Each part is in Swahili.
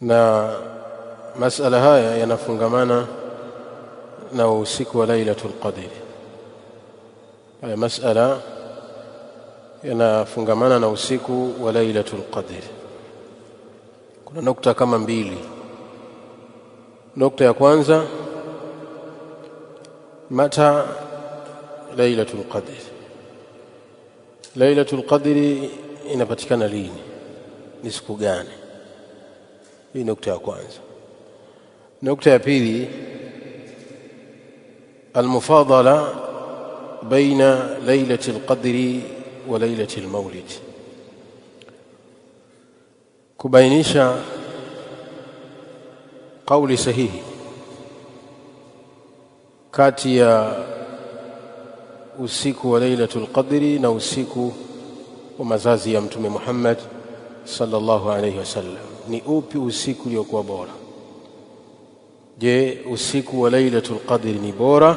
na masala haya yanafungamana na usiku wa Lailatul Qadr. Haya masala yanafungamana na usiku wa Lailatul Qadr. Kuna nukta kama mbili. Nukta ya kwanza, mata Lailatul Qadr. Lailatul Qadr inapatikana lini? Ni siku gani? Hii nukta ya kwanza. Nukta ya pili, المفاضلة بين ليلة القدر وليلة المولد. كبينيشا قول صحيح kati ya usiku wa Lailatul Qadri na usiku wa mazazi ya Mtume Muhammad sallallahu alayhi wasallam. Ni upi usiku uliokuwa bora? Je, usiku wa Lailatul Qadri ni bora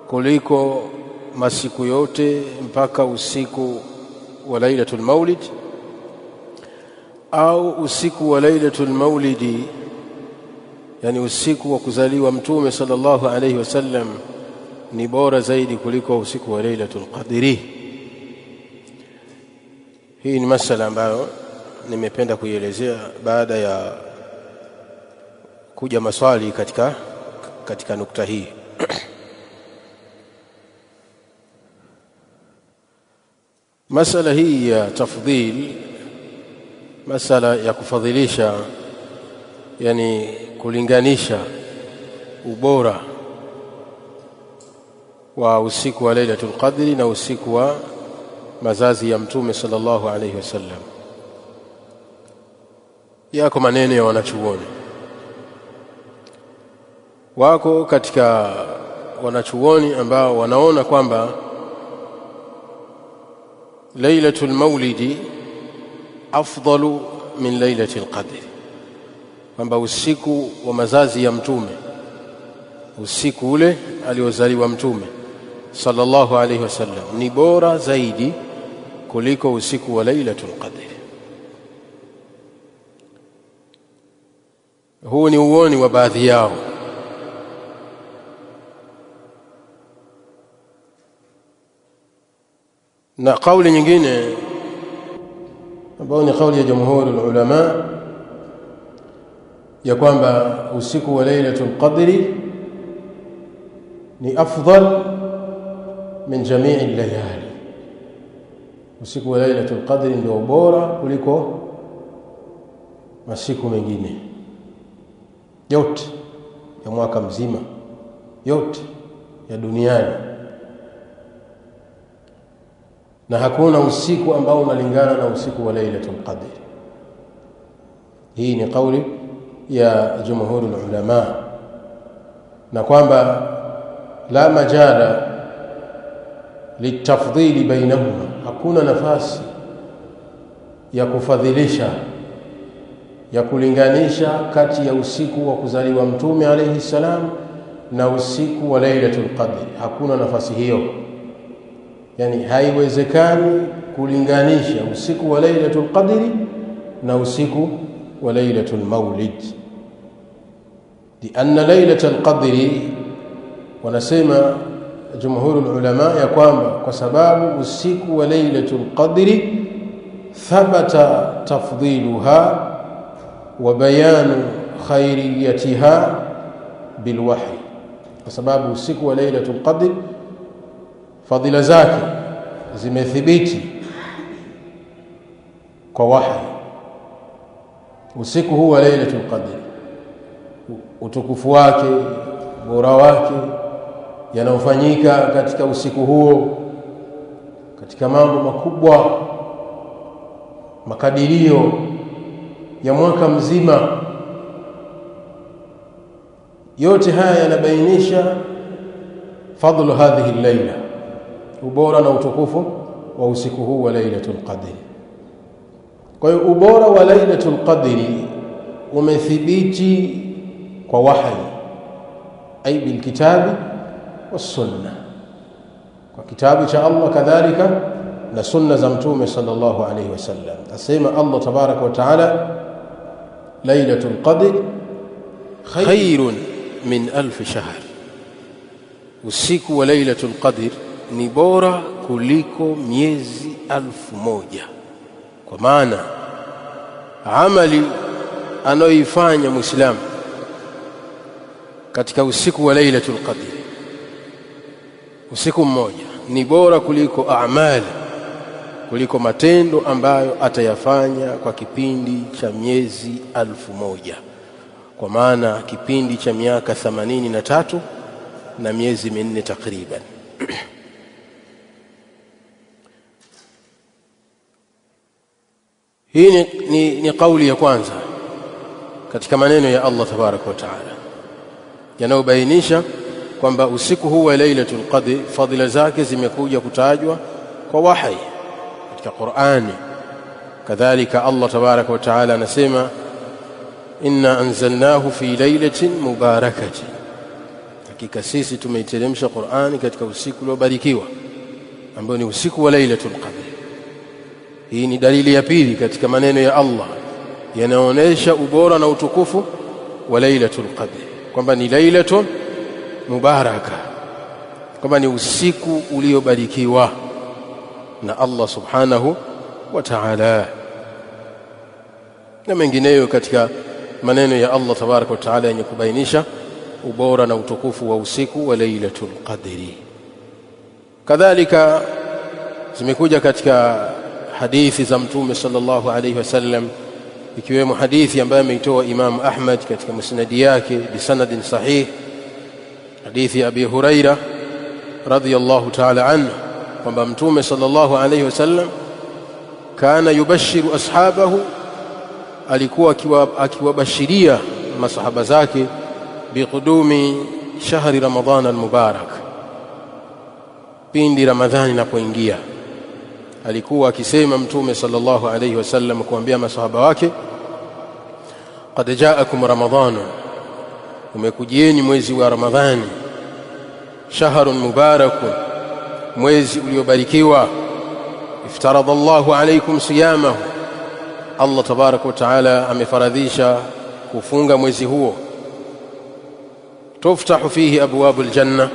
kuliko masiku yote mpaka usiku wa Lailatul Maulid, au usiku wa Lailatul Maulidi, yani usiku wa kuzaliwa Mtume sallallahu alayhi wasallam, ni bora zaidi kuliko usiku wa Lailatul Qadri? Hii ni masala ambayo nimependa kuielezea baada ya kuja maswali katika nukta hii. Masala hii ya tafdhil, masala ya kufadhilisha, yani kulinganisha ubora wa usiku wa Lailatul Qadri na usiku wa mazazi ya Mtume sallallahu alayhi wasallam, yako maneno ya wanachuoni. Wako katika wanachuoni ambao wanaona kwamba Lailatul Maulidi afdalu min Lailatul Qadr, kwamba usiku wa mazazi ya Mtume, usiku ule aliozaliwa Mtume sallallahu alayhi wasallam, ni bora zaidi kuliko usiku wa Lailatul Qadr. Huu ni uoni wa baadhi yao. Na kauli nyingine ambayo ni kauli ya jumhurul ulama ya kwamba usiku wa Lailatul Qadri ni afdal min jami'i layali, usiku wa Lailatul Qadri ndio bora kuliko masiku mengine yote ya mwaka mzima, yote ya duniani, na hakuna usiku ambao unalingana na usiku wa Lailatul Qadr. Hii ni kauli ya jumhurul ulama, na kwamba la majala litafdhili bainahuma, hakuna nafasi ya kufadhilisha, ya kulinganisha kati ya usiku wa kuzaliwa Mtume alayhi salam na usiku wa Lailatul Qadr. Hakuna nafasi hiyo, yani haiwezekani kulinganisha usiku wa Lailatul Qadri na usiku wa Lailatul Maulid. Lianna Lailatul Qadri, wanasema jumhurul ulama ya kwamba kwa sababu usiku wa Lailatul Qadri thabata tafdhiluha wa bayanu khairiyatiha bilwahy, kwa sababu usiku wa Lailatul Qadr fadhila zake zimethibiti kwa wahi. Usiku huu wa Lailatul Qadr, utukufu wake, bora wake, yanayofanyika katika usiku huo, katika mambo makubwa, makadirio ya mwaka mzima, yote haya yanabainisha fadhlu hadhihi al-laila, ubora na utukufu wa usiku huu wa Lailatul Qadr. Kwa hiyo ubora wa Lailatul Qadr umethibiti kwa wahi, ay bil kitabi was sunnah, kwa kitabu cha Allah kadhalika na sunna za Mtume sallallahu alayhi wasallam. Asema Allah tabaraka wa taala, lailatul qadr khairun min alf shahr, usiku wa lailatul qadr ni bora kuliko miezi 1000. Kwa maana amali anayoifanya muislamu katika usiku wa lailatul qadr, usiku mmoja, ni bora kuliko amali, kuliko matendo ambayo atayafanya kwa kipindi cha miezi 1000, kwa maana kipindi cha miaka 83 na miezi 4 takriban. Hii ni kauli ya kwanza katika maneno ya Allah tabaraka wa taala yanayobainisha kwamba usiku huu wa lailatul qadr fadhila zake zimekuja kutajwa kwa wahi katika Qur'ani. Kadhalika Allah tabaraka wa taala anasema inna anzalnahu fi lailatin mubarakatin, hakika sisi tumeiteremsha Qur'ani katika usiku uliobarikiwa ambao ni usiku wa lailatul qadr. Hii ni dalili ya pili katika maneno ya Allah yanaonyesha ubora na utukufu wa lailatul qadr, kwamba ni lailatun mubaraka, kwamba ni usiku uliobarikiwa na Allah subhanahu wa ta'ala, na mengineyo katika maneno ya Allah tabaraka wa ta'ala yenye kubainisha ubora na utukufu wa usiku wa lailatul qadri. Kadhalika zimekuja katika hadithi za Mtume sallallahu alayhi wasallam, ikiwemo hadithi ambayo ameitoa Imam Ahmad katika musnadi yake bisanadin sahih, hadithi ya Abi Huraira radhiyallahu ta'ala anhu, kwamba Mtume sallallahu alayhi wasallam kana yubashiru ashabahu, alikuwa akiwabashiria masahaba zake biqudumi shahri Ramadhan al-mubarak, pindi Ramadhani inapoingia. Alikuwa akisema Mtume sallallahu alayhi wasallam kuambia masahaba wake, qad ja'akum Ramadhan, umekujieni mwezi wa Ramadhani, shahrun mubarakun, mwezi uliobarikiwa, iftaradha Allahu alaykum siyamahu, Allah tabaraka wa taala amefaradhisha kufunga mwezi huo. Tuftahu fihi abwabul janna,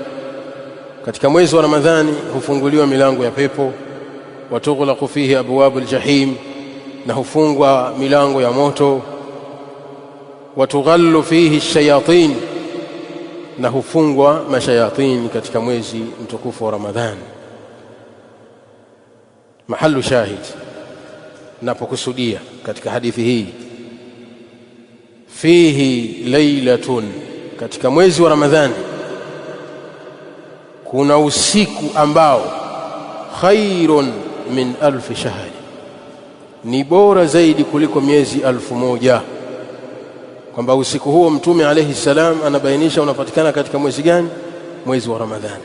katika mwezi wa Ramadhani hufunguliwa milango ya pepo. Watughlaqu fihi abwabul jahim, na hufungwa milango ya moto. Watughallu fihi shayatin, na hufungwa mashayatin katika mwezi mtukufu wa Ramadhani. Mahallu shahid napokusudia katika hadithi hii, fihi lailatun, katika mwezi wa Ramadhani kuna usiku ambao khairun min alf shahri, ni bora zaidi kuliko miezi 1000. Kwamba usiku huo Mtume alayhi salam anabainisha unapatikana katika mwezi gani? Mwezi wa Ramadhani.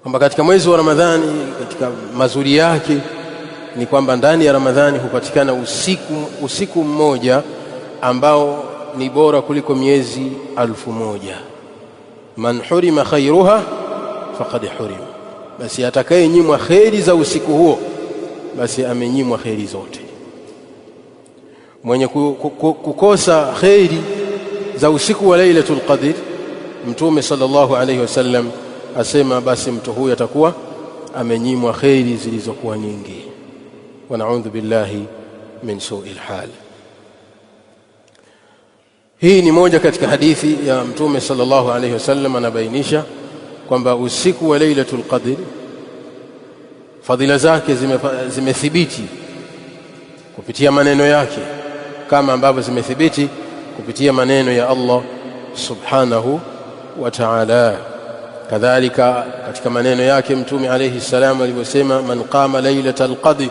Kwamba katika mwezi wa Ramadhani katika mazuri yake ni kwamba ndani ya Ramadhani hupatikana usiku mmoja ambao ni bora kuliko miezi 1000. Man hurima khairuha faqad hurima, basi atakayenyimwa kheri za usiku huo basi amenyimwa kheri zote. Mwenye kukosa kheri za usiku wa lailatul qadr, Mtume sallallahu alayhi wasallam asema basi mtu huyo atakuwa amenyimwa kheri zilizokuwa nyingi. Wa na'udhu billahi min su'il hal. Hii ni moja katika hadithi ya Mtume sallallahu alayhi wasallam, anabainisha kwamba usiku wa lailatul qadr fadhila zake zimethibiti kupitia maneno yake, kama ambavyo zimethibiti kupitia maneno ya Allah subhanahu wa ta'ala. Kadhalika katika maneno yake Mtume alayhi salam alivyosema, man qama lailatal qadr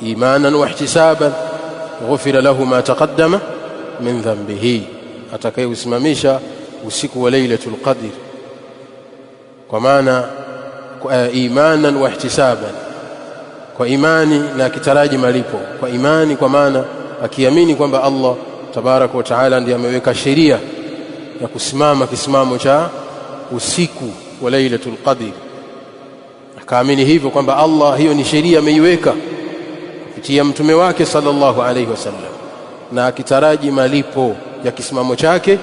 imanan wa ihtisaban ghufira lahu ma taqaddama min dhanbihi, atakayeusimamisha usiku wa lailatul qadr kwa maana imanan wa ihtisaban, kwa imani na kitaraji malipo. Kwa imani kwa maana akiamini kwamba Allah tabaraka wa taala ndiye ameweka sheria ya kusimama kisimamo cha usiku wa lailatul qadr, akaamini hivyo kwamba Allah hiyo ni sheria ameiweka kupitia mtume wake sallallahu alayhi wasallam, na akitaraji malipo ya kisimamo chake,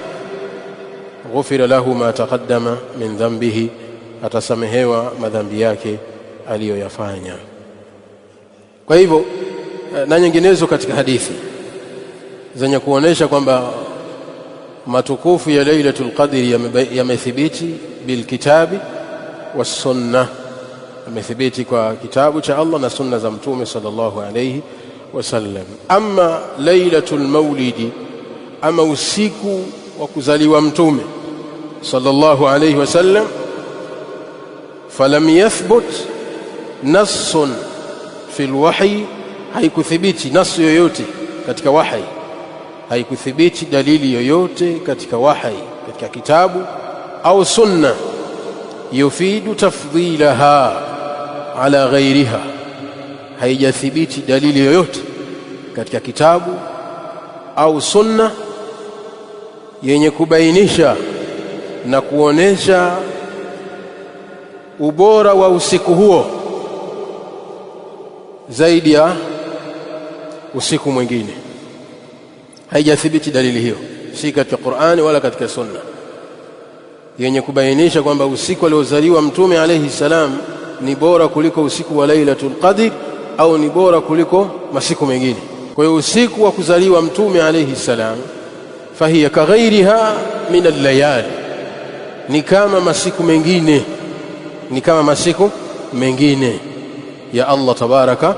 ghufira lahu ma taqaddama min dhanbihi, atasamehewa madhambi yake aliyoyafanya. Kwa hivyo na nyinginezo katika hadithi zenye kuonesha kwamba matukufu ya Lailatul Qadri yamethibiti bilkitabi was sunnah, yamethibiti kwa kitabu cha Allah na sunna za Mtume sallallahu alayhi wasallam. Amma Lailatul Maulidi, ama usiku wa kuzaliwa Mtume sallallahu alayhi wasallam, falam yathbut nassun fil wahyi, haikuthibiti nasu yoyote katika wahi, haikuthibiti dalili yoyote katika wahi, katika kitabu au sunna, yufidu tafdhilaha ala ghairiha, haijathibiti dalili yoyote katika kitabu au sunna yenye kubainisha na kuonesha ubora wa usiku huo zaidi ya usiku mwingine. Haijathibiti dalili hiyo, si katika Qur'ani wala katika sunna, yenye kubainisha kwamba usiku aliozaliwa Mtume alayhi salam ni bora kuliko usiku wa Lailatul Qadr au ni bora kuliko masiku mengine. Kwa hiyo usiku wa kuzaliwa Mtume alayhi salam fahiya kaghairiha min al-layali, ni kama masiku mengine, ni kama masiku mengine ya Allah tabaraka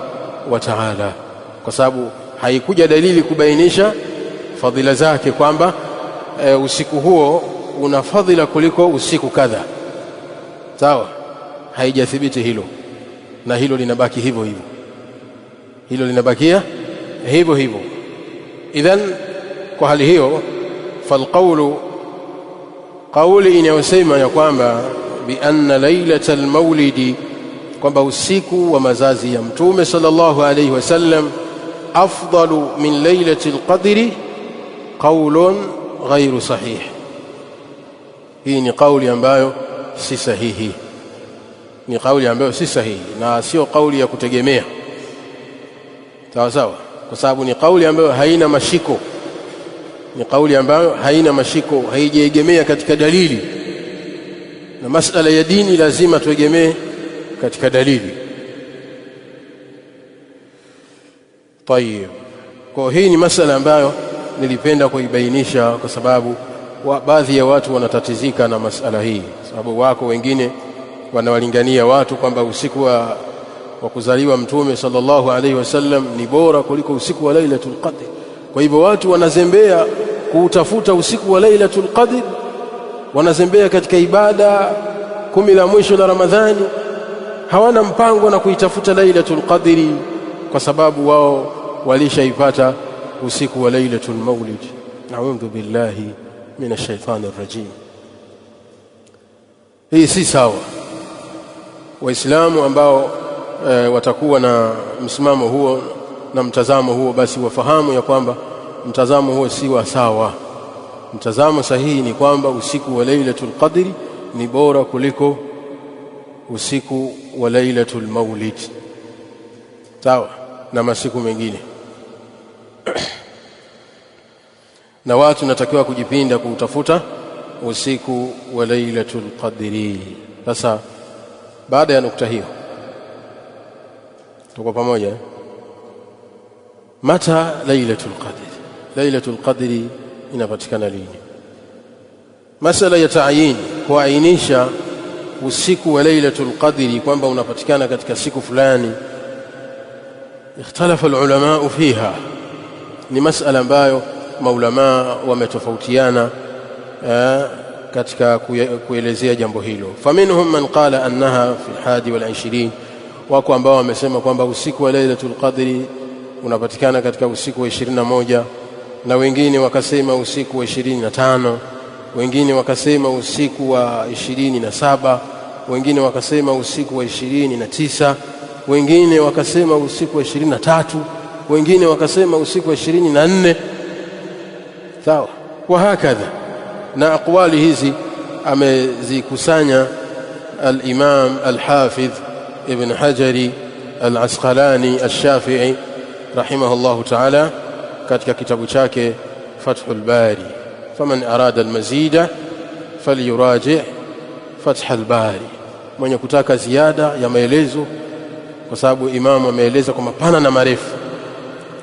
wa taala, kwa sababu haikuja dalili kubainisha fadhila zake kwamba usiku huo una fadhila kuliko usiku kadha. Sawa, haijathibiti hilo, na hilo linabaki hivyo hivyo, hilo linabakia hivyo hivyo. Idhan kwa hali hiyo, falqawlu, qawli inayosema ya kwamba bi anna lailatal maulidi, kwamba usiku wa mazazi ya Mtume sallallahu alayhi wasallam afdalu min lailatil qadri, qawlun ghairu sahih. Hii ni kauli ambayo si sahihi, ni kauli ambayo si sahihi na sio kauli ya kutegemea. Sawa sawa, kwa sababu ni kauli ambayo haina mashiko, ni kauli ambayo haina mashiko, haijaegemea katika dalili, na masala ya dini lazima tuegemee katika dalili. Tayeb, kwa hii ni masala ambayo nilipenda kuibainisha, kwa sababu baadhi ya watu wanatatizika na masala hii, sababu wako wengine wanawalingania watu kwamba usiku wa kuzaliwa Mtume sallallahu alaihi wasallam ni bora kuliko usiku wa Lailatul Qadr. Kwa hivyo watu wanazembea kuutafuta usiku wa Lailatul Qadr, wanazembea katika ibada 10 la mwisho la Ramadhani, hawana mpango na kuitafuta Lailatul Qadri, kwa sababu wao walishaipata usiku wa Lailatul Maulid. A'udhu billahi minash shaitani rrajim. Hii si sawa. Waislamu ambao watakuwa na msimamo huo na mtazamo huo, basi wafahamu ya kwamba mtazamo huo si wa sawa. Mtazamo sahihi ni kwamba usiku wa Lailatul Qadri ni bora kuliko usiku wa Lailatul Maulid, sawa na masiku mengine. Na watu natakiwa kujipinda kuutafuta usiku wa Lailatul Qadri. Sasa baada ya nukta hiyo, tuko pamoja, mata Lailatul Qadr, Lailatul Qadri inapatikana lini? Masala ya ta'yin, kuainisha usiku wa Lailatul Qadri kwamba unapatikana katika siku fulani, ikhtalafa ulama fiha, ni masala ambayo maulama wametofautiana katika kuelezea jambo hilo. Faminhum man qala annaha fi al-21, wako ambao wamesema kwamba usiku wa Lailatul Qadri unapatikana katika usiku wa 21, na wengine wakasema usiku wa 25, wengine wakasema usiku wa 27, wengine wakasema usiku wa 29, wengine wakasema usiku wa 23, wengine wakasema usiku wa 24. Sawa, wa hakadha. Na aqwali hizi amezikusanya al-Imam al-Hafidh Ibn Hajari al-Asqalani al-Shafi'i rahimahullahu ta'ala katika kitabu chake Fathul Bari, faman arada almazida falyuraji Fathul Bari, mwenye kutaka ziada ya maelezo, kwa sababu imamu ameeleza kwa mapana na marefu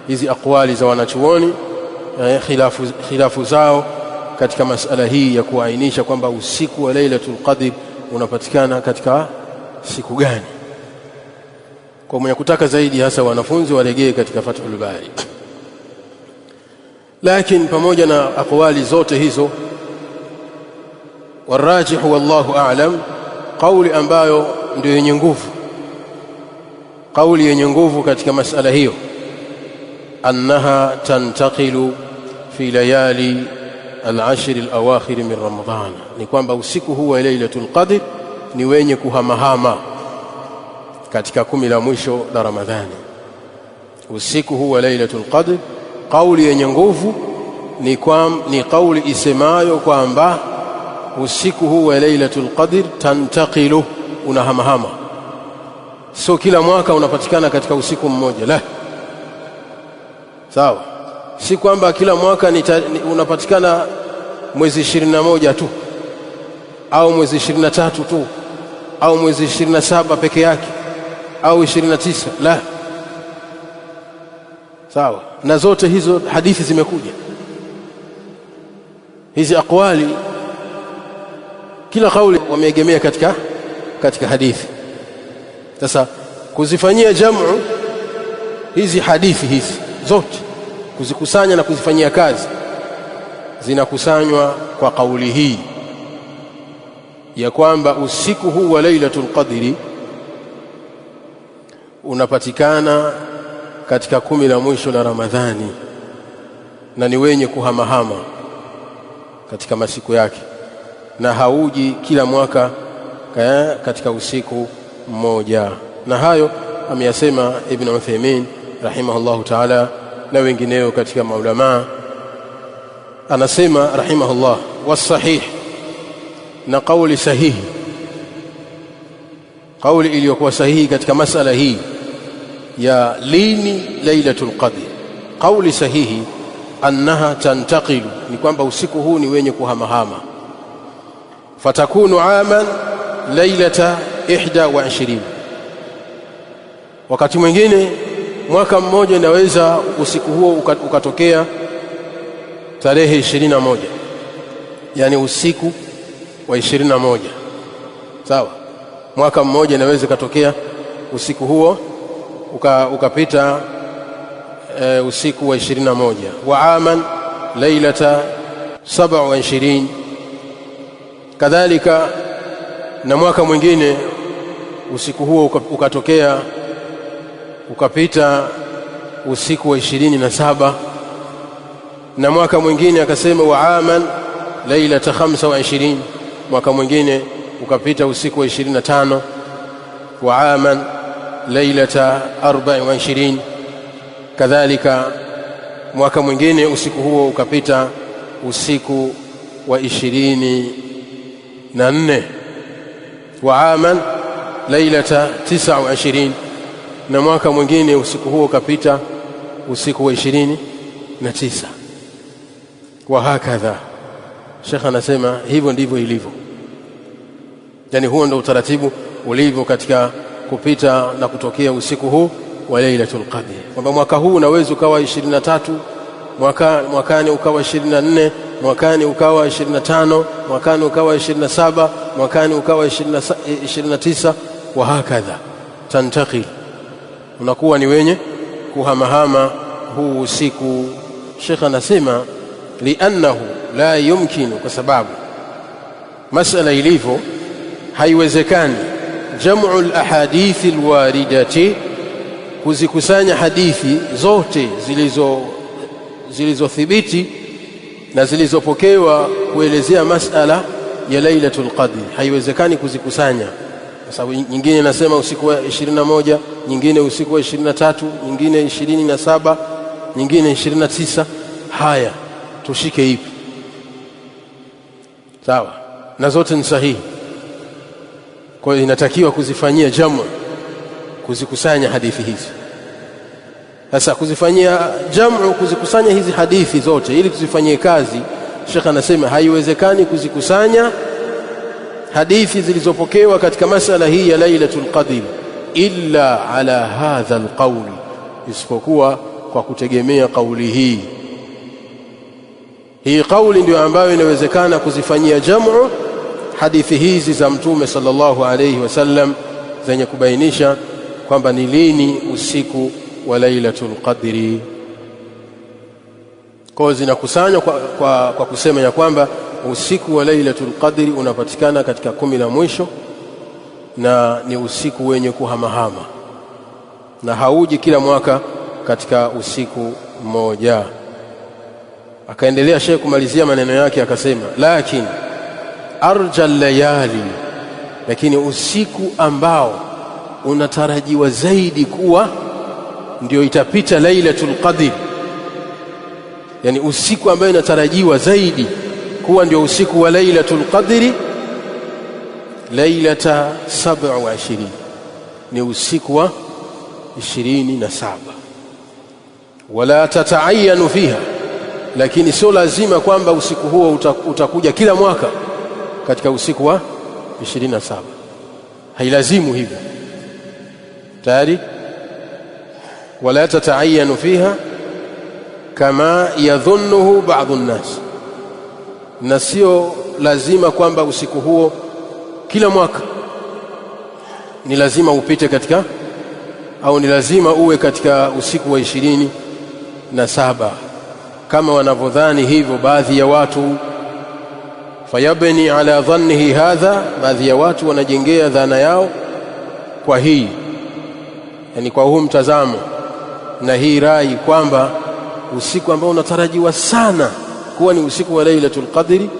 hizi aqwali za wanachuoni, khilafu zao katika masala hii ya kuainisha kwamba usiku wa Lailatul Qadr unapatikana katika siku gani. Kwa mwenye kutaka zaidi, hasa wanafunzi, waregee katika Fathul Bari. Lakini pamoja na aqwali zote hizo, warajihu wallahu a'lam, kauli ambayo ndio yenye nguvu, kauli yenye nguvu katika masala hiyo, annaha tantaqilu fi layali al-ashr al-awakhir min Ramadhan, ni kwamba usiku huu wa Lailatul Qadr ni wenye kuhamahama katika 10 la mwisho la Ramadhani. Usiku huu wa Lailatul Qadr, kauli yenye nguvu ni kauli isemayo kwamba usiku huu wa Lailatul Qadr tantaqilu, unahamahama, sio kila mwaka unapatikana katika usiku mmoja, la. Sawa, si kwamba kila mwaka unapatikana mwezi 21 tu au mwezi 23 tu au mwezi 27 peke yake au 29, la. Sawa, na zote hizo hadithi zimekuja, hizi aqwali, kila kauli wameegemea katika hadithi. Sasa kuzifanyia jamu hizi hadithi hizi zote, kuzikusanya na kuzifanyia kazi, zinakusanywa kwa kauli hii ya kwamba usiku huu wa Lailatul Qadri unapatikana katika 10 la mwisho la Ramadhani, na ni wenye kuhamahama katika masiku yake, na hauji kila mwaka katika usiku mmoja. Na hayo ameyasema Ibn Uthaymeen rahimahullahu ta'ala na wengineo katika maulama. Anasema rahimahullah, wasahih, na kauli sahihi, kauli iliyokuwa sahihi katika masala hii ya lini Lailatul Qadr, kauli sahihi, annaha tantaqilu, ni kwamba usiku huu ni wenye kuhamahama, fatakunu aman lailata 21, wakati mwingine mwaka mmoja inaweza usiku huo ukatokea tarehe 21, yani usiku wa 21. Sawa, mwaka mmoja inaweza katokea usiku huo ukapita usiku wa 21, wa aman lailata 27, kadhalika na mwaka mwingine usiku huo ukatokea ukapita usiku wa 27, na mwaka mwingine akasema wa aman lailata 25, mwaka mwingine ukapita usiku wa 25, wa aman lailata 24, kadhalika mwaka mwingine usiku huo ukapita usiku wa 24, wa aman lailata 29, na mwaka mwingine usiku huo ukapita usiku wa 29, wa hakadha. Sheikh anasema hivyo ndivyo ilivyo, yani huo ndio utaratibu ulivyo katika kupita na kutokea usiku huu wa Lailatul Qadr, kwamba mwaka huu unaweza ukawa 23, mwakani ukawa 24, mwakani ukawa 25, mwakani ukawa 27, mwakani ukawa 29, wa hakadha tantaqil, unakuwa ni wenye kuhamahama huu usiku. Sheikh anasema liannahu la yumkinu, kwa sababu masala ilivyo haiwezekani jam'u al-ahadithi al-waridati, kuzikusanya hadithi zote zilizothibiti na zilizopokewa kuelezea masala ya Lailatul Qadr, haiwezekani kuzikusanya, kwa sababu nyingine inasema usiku wa 21, nyingine usiku wa 23, nyingine 27, nyingine 29. Haya, tushike ipi? Sawa, na zote ni sahihi. Kwa hiyo inatakiwa kuzifanyia jamu, kuzikusanya hadithi hizi. Sasa kuzifanyia jamu, kuzikusanya hizi hadithi zote ili tuzifanyie kazi, Sheikh anasema haiwezekani kuzikusanya hadithi zilizopokewa katika masala hii ya Lailatul Qadr illa ala hadha alqawl, isipokuwa kwa kutegemea kauli hii. Hii kauli ndio ambayo inawezekana kuzifanyia jamu hadithi hizi za Mtume sallallahu alayhi wasallam zenye kubainisha kwamba ni lini usiku wa Lailatul Qadri. Kwa zinakusanywa kwa kusema ya kwamba usiku wa Lailatul Qadri unapatikana katika 10 la mwisho, na ni usiku wenye kuhamahama, na hauji kila mwaka katika usiku mmoja. Akaendelea Sheikh kumalizia maneno yake akasema, lakini arja layali, lakini usiku ambao unatarajiwa zaidi kuwa ndio itapita Lailatul Qadr, yani usiku ambao unatarajiwa zaidi kuwa ndio usiku wa Lailatul Qadr, lailata 27, ni usiku wa 27. Wala tata'ayyanu fiha, lakini sio lazima kwamba usiku huo utakuja kila mwaka katika usiku wa 27, hailazimu hivyo tayari. Wala tata'ayyanu fiha kama yadhunnuhu ba'dhu an-nas, na sio lazima kwamba usiku huo kila mwaka ni lazima upite katika, au ni lazima uwe katika usiku wa 27 kama wanavyodhani hivyo baadhi ya watu. Fayabni ala dhannihi hadha, baadhi ya watu wanajengea dhana yao kwa hii, yani kwa huu mtazamo na hii rai kwamba usiku ambao unatarajiwa sana kuwa ni usiku wa Lailatul Qadri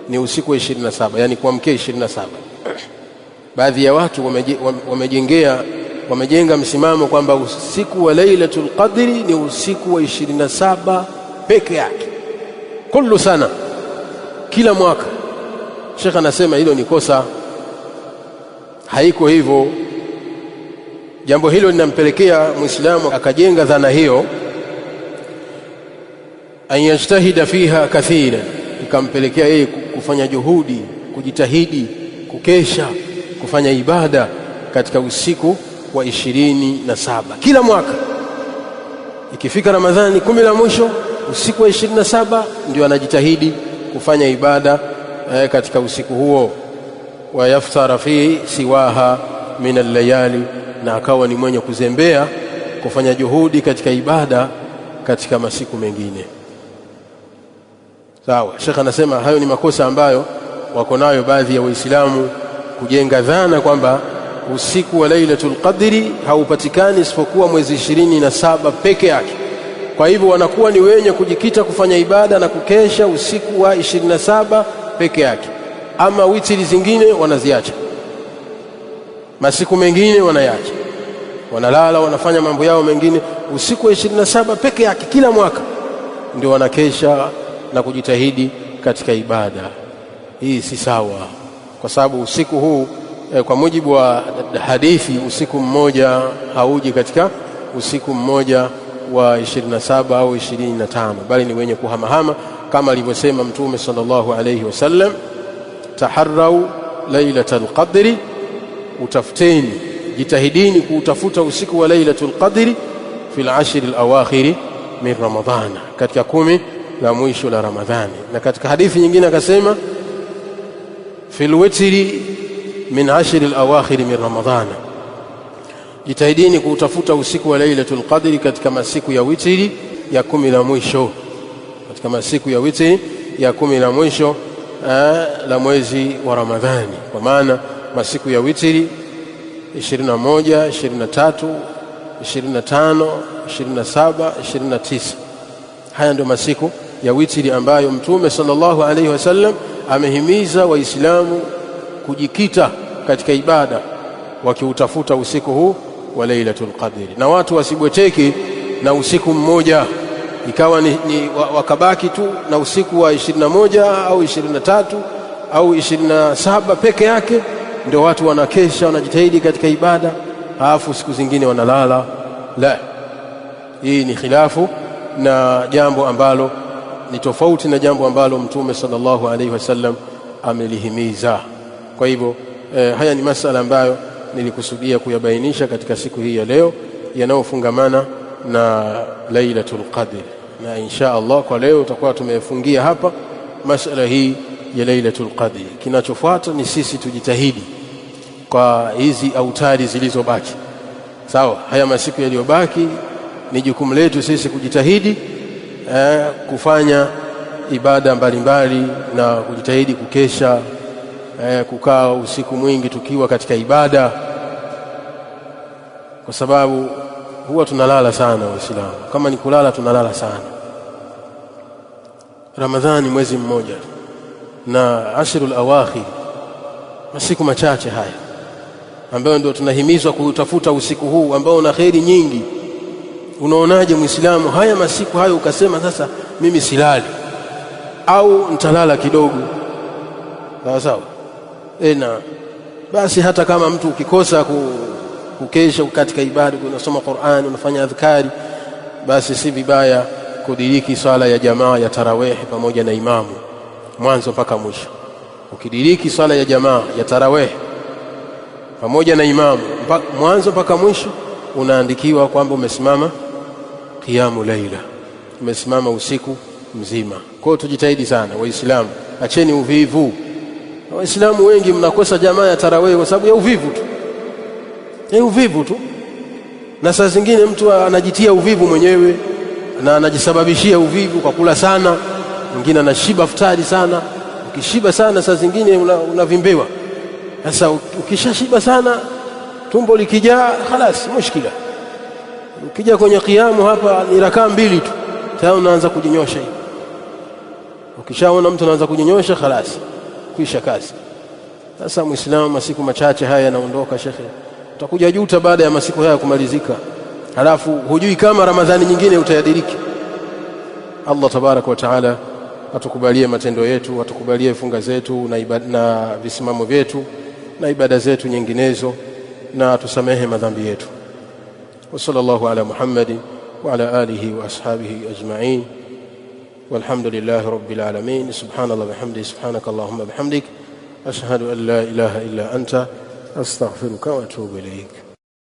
ni usiku wa 27, yani kuamkia 27. Baadhi ya watu wamejenga msimamo kwamba usiku wa Lailatul Qadri ni usiku wa 27 peke yake, kullu sana, kila mwaka. Sheikh anasema hilo ni kosa, haiko hivyo. Jambo hilo linampelekea Muislamu akajenga dhana hiyo, an yajtahida fiha kathira, ikampelekea yeye kufanya juhudi, kujitahidi, kukesha, kufanya ibada katika usiku wa 27 kila mwaka. Ikifika Ramadhani 10 la mwisho, usiku wa 27 ndio anajitahidi kufanya ibada katika usiku huo. Wa yaftara fi siwaha min al-layali, na akawa ni mwenye kuzembea kufanya juhudi katika ibada katika masiku mengine. Sawa, Sheikh anasema hayo ni makosa ambayo wako nayo baadhi ya Waislamu, kujenga dhana kwamba usiku wa Lailatul Qadri haupatikani isipokuwa mwezi 27 peke yake. Kwa hivyo wanakuwa ni wenye kujikita kufanya ibada na kukesha usiku wa 27 peke yake, ama witri zingine wanaziacha, masiku mengine wanayacha, wanalala, wanafanya mambo yao mengine. Usiku wa 27 peke yake kila mwaka ndio wanakesha na kujitahidi katika ibada. Hii si sawa, kwa sababu usiku huu kwa mujibu wa hadithi, usiku mmoja hauji katika usiku mmoja wa 27 au 25, bali ni wenye kuhamahama, kama alivyosema Mtume sallallahu alayhi wasallam, taharrau lailatul qadri, utafuteni, jitahidini kuutafuta usiku wa Lailatul Qadri fil 10 al-awakhir min Ramadhana, katika 10 la mwisho la Ramadhani. Na katika hadithi nyingine akasema fil witri min 10 al-awakhir min Ramadhana, jitahidini kuutafuta usiku wa Lailatul Qadri katika masiku ya witri ya 10 la mwisho, katika masiku ya witri ya 10 la mwisho la mwezi wa Ramadhani. Kwa maana masiku ya witri 21, 23, 25, 27, 29, haya ndio masiku ya witri ambayo Mtume sallallahu alaihi wasallam amehimiza Waislamu kujikita katika ibada wakiutafuta usiku huu wa Lailatul Qadri, na watu wasibweteke na usiku mmoja ikawa ni wakabaki tu na usiku wa 21 au 23 au 27 peke yake ndio watu wanakesha, wanajitahidi katika ibada, halafu siku zingine wanalala. La, Hii ni khilafu na jambo ambalo ni tofauti na jambo ambalo Mtume sallallahu alaihi wasallam amelihimiza. Kwa hivyo haya ni masala ambayo nilikusudia kuyabainisha katika siku hii ya leo yanayofungamana na Lailatul Qadr, na insha Allah kwa leo tutakuwa tumefungia hapa masala hii ya Lailatul Qadr. Kinachofuata ni sisi tujitahidi kwa hizi autari zilizobaki. Sawa, haya masiku yaliyobaki ni jukumu letu sisi kujitahidi kufanya ibada mbalimbali na kujitahidi kukesha, kukaa usiku mwingi tukiwa katika ibada, kwa sababu huwa tunalala sana Waislamu. Kama ni kulala tunalala sana. Ramadhani mwezi mmoja na ashrul awakhir, masiku machache haya ambayo ndio tunahimizwa kutafuta usiku huu ambao una kheri nyingi. Unaonaje Muislamu haya masiku hayo ukasema sasa mimi silali au nitalala kidogo? Sawa. Na basi hata kama mtu ukikosa kukesha katika ibada, unasoma Qur'an, unafanya adhkari, basi si vibaya kudiriki swala ya jamaa ya tarawih pamoja na imamu mwanzo mpaka mwisho. Ukidiriki swala ya jamaa ya tarawih pamoja na imamu mwanzo mpaka mwisho, unaandikiwa kwamba umesimama qiyamu laila, umesimama usiku mzima. Kwa hiyo tujitahidi sana Waislamu, acheni uvivu. Waislamu wengi mnakosa jamaa ya tarawih kwa sababu ya uvivu tu. Uvivu tu. Na saa zingine mtu anajitia uvivu mwenyewe na anajisababishia uvivu kwa kula sana. Mwingine anashiba futari sana. Ukishiba sana saa zingine unavimbewa. Sasa ukishashiba sana tumbo likijaa خلاص mushkila. Ukija kwenye kiamu hapa ni rakaa 2 tu, tayari unaanza kujinyosha hivi. Ukishaona mtu anaanza kujinyosha خلاص kuisha kazi. Sasa Muislamu, masiku machache haya yanaondoka shekhe, utakuja juta baada ya masiku haya kumalizika, halafu hujui kama Ramadhani nyingine utayadiriki. Allah tabarak wa taala atukubalie matendo yetu, atukubalie funga zetu na visimamo vyetu na ibada zetu nyinginezo, na atusamehe madhambi yetu. Wa sallallahu ala Muhammadin wa ala alihi wa ashabihi ajma'in, walhamdulillahi rabbil alamin. Subhanallah wa bihamdihi, subhanakallahumma bihamdik, ashhadu an la ilaha illa anta astaghfiruka wa atubu ilayk.